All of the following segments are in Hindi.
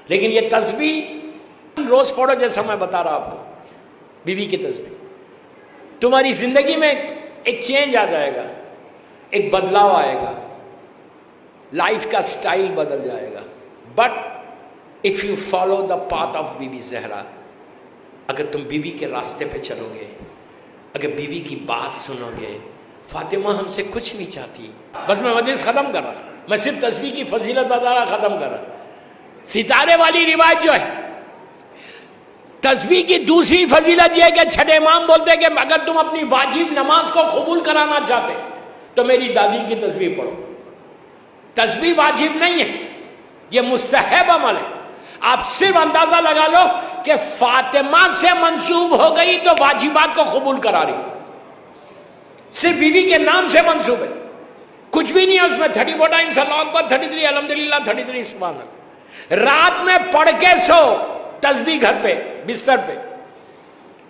लेकिन ये तस्बीह रोज पढ़ो, जैसा मैं बता रहा आपको, बीवी की तस्बीह, तुम्हारी जिंदगी में एक चेंज आ जाएगा, एक बदलाव आएगा, लाइफ का स्टाइल बदल जाएगा। But if you follow the path of Bibi Zahra, अगर तुम बीबी के रास्ते पे चलोगे, अगर बीबी की बात सुनोगे, फातिमा हमसे कुछ नहीं चाहती। बस मैं मजलिस ख़त्म कर रहा, मैं सिर्फ तस्बीह की फजीलत बता रहा, ख़त्म कर रहा। सितारे वाली रिवायत जो है, तस्बीह की दूसरी फजीलत यह है कि छठे इमाम बोलते हैं कि अगर तुम अपनी वाजिब नमाज को कबूल कराना चाहते तो मेरी दादी की तस्बीह पढ़ो। तस्बीह वाजिब नहीं है, यह मुस्तहब अमल है। आप सिर्फ अंदाजा लगा लो कि फातिमा से मंसूब हो गई तो वाजिबात को कबूल करा रही, सिर्फ बीवी के नाम से मंसूब है, कुछ भी नहीं है उसमें। 34 टाइम्स अल्लाहू अकबर, 33 अल्हम्दुलिल्लाह, 33 सुभान अल्लाह। रात में पढ़ के सो तस्बीह घर पे बिस्तर पे,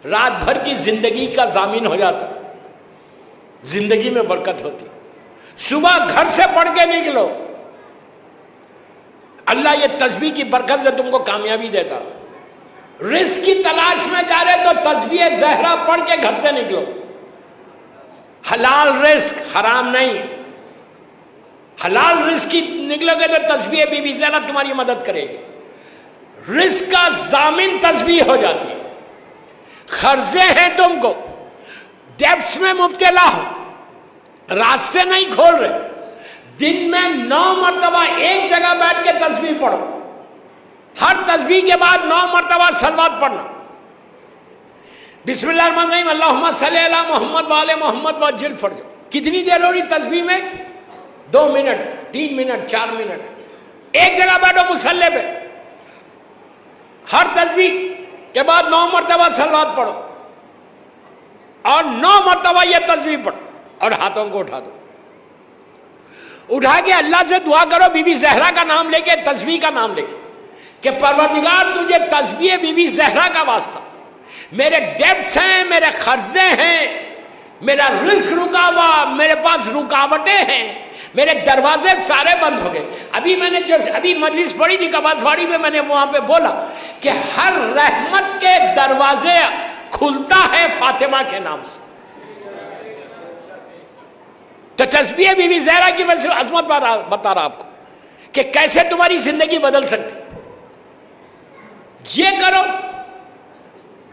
रात भर की जिंदगी का जामिन हो जाता, जिंदगी में बरकत होती। सुबह घर से पढ़ के निकलो, अल्लाह ये तस्बीह की बरकत से तुमको कामयाबी देता। रिस्क की तलाश में जा रहे तो तस्बीह ज़हरा पढ़ के घर से निकलो। हलाल रिस्क, हराम नहीं, हलाल रिस्क की निकलोगे तो तस्बीह बीबी ज़हरा तुम्हारी मदद करेगी। रिस्क का जामिन तस्बीह हो जाती है। खर्चे हैं तुमको, डेब्ट्स में मुब्तला हो, रास्ते नहीं खोल रहे, दिन में 9 मरतबा एक जगह बैठ के तस्बीह पढ़ो। हर तस्बीह के बाद 9 मरतबा सलवात पढ़ना। बिस्मिल्लाहिर्रहमानिर्रहीम, अल्लाहुम्मा सल्ली अला मोहम्मद व आले मोहम्मद वज्जिल फर्ज। कितनी देर हो रही तस्बीह में? 2 मिनट, 3 मिनट, 4 मिनट। एक जगह बैठो मुसल्ले पे, हर तस्बीह के बाद 9 मरतबा सलवात पढ़ो और 9 मरतबा यह तस्बीह पढ़ो और हाथों को उठा दो। उठा के अल्लाह से दुआ करो बीबी ज़हरा का नाम लेके, तस्बीह का नाम लेके, कि परवरदिगार तुझे तस्बीह बीबी ज़हरा का वास्ता, मेरे डेब्ट्स हैं, मेरे खर्चे हैं, मेरा रिस्क रुका हुआ, मेरे पास रुकावटें हैं, मेरे दरवाजे सारे बंद हो गए। अभी मजलिस पड़ी थी कबासवाड़ी में, मैंने वहां पे बोला कि हर रहमत के दरवाजे खुलता है फातिमा के नाम से। तो तस्बीह बीबी ज़हरा की वजह से अजमत बता रहा आपको कि कैसे तुम्हारी जिंदगी बदल सकती। ये करो,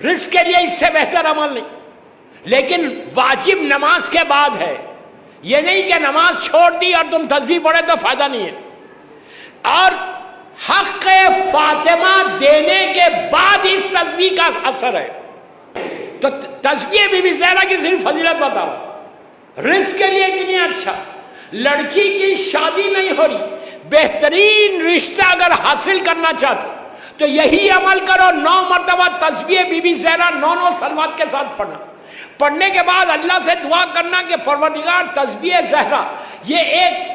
रिस्क के लिए इससे बेहतर अमल नहीं, लेकिन वाजिब नमाज के बाद है। ये नहीं कि नमाज छोड़ दी और तुम तस्बीह पढ़े तो फायदा नहीं है। और हक़ फातिमा देने के बाद इस तस्बीह का असर है। तो तस्बीह बीबी ज़हरा की सिर्फ फजीलत बताओ, रिस्क के लिए कितनी अच्छा। लड़की की शादी नहीं हो रही, बेहतरीन रिश्ता अगर हासिल करना चाहते तो यही अमल करो। 9 मरतबा तस्बीह बीबी ज़हरा 9 सलवात के साथ पढ़ना। पढ़ने के बाद अल्लाह से दुआ करना कि परवरदिगार तस्बीह ज़हरा, ये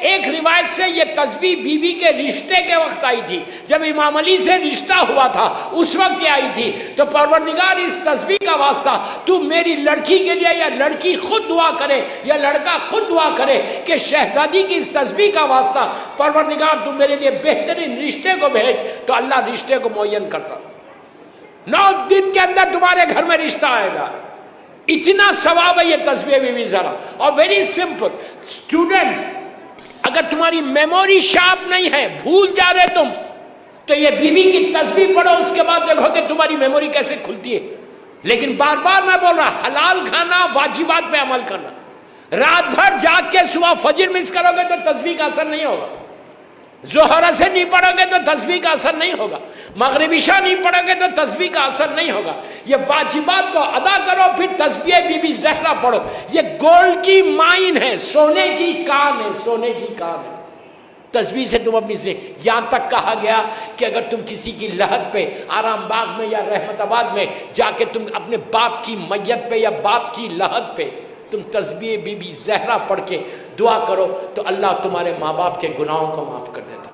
एक रिवायत से ये तस्बीह बीबी के रिश्ते के वक्त आई थी, जब इमाम अली से रिश्ता हुआ था उस वक्त ये आई थी। तो परवरदिगार इस तस्बीह का वास्ता तू मेरी लड़की के लिए, या लड़की खुद दुआ करे या लड़का खुद दुआ करे कि शहजादी की इस तस्बीह का वास्ता परवरदिगार तू मेरे लिए बेहतरीन रिश्ते को भेज, तो अल्लाह रिश्ते को मुअय्यन करता। 9 दिन के अंदर तुम्हारे घर में रिश्ता आएगा। इतना सवाब है ये तस्बीह बीबी ज़हरा। और वेरी सिंपल, स्टूडेंट्स, अगर तुम्हारी मेमोरी शार्प नहीं है, भूल जा रहे तुम, तो ये बीबी की तस्बीह पढ़ो, उसके बाद देखो कि तुम्हारी मेमोरी कैसे खुलती है। लेकिन बार बार मैं बोल रहा, हलाल खाना, वाजिबात पे अमल करना। रात भर जाग के सुबह फजर मिस करोगे तो तस्बीह का असर नहीं होगा। जोहर से नहीं पढ़ोगे तो तस्बीह का असर नहीं होगा। मगरिब इशा नहीं पढ़ोगे तो तस्बीह का असर नहीं होगा। ये वाजिबात को अदा करो, फिर तस्बीह बीबी ज़हरा पढ़ो। ये गोल्ड की माइन है, सोने की कान है, सोने की कान है। तस्बीह से तुम अपनी से, यहाँ तक कहा गया कि अगर तुम किसी की लहद पे, आराम बाग में या रहमताबाद में जाके तुम अपने बाप की मैयत पे या बाप की लहद पे तुम तस्बीह बीबी ज़हरा पढ़ के दुआ करो तो अल्लाह तुम्हारे माँ बाप के गुनाहों को माफ़ कर देता।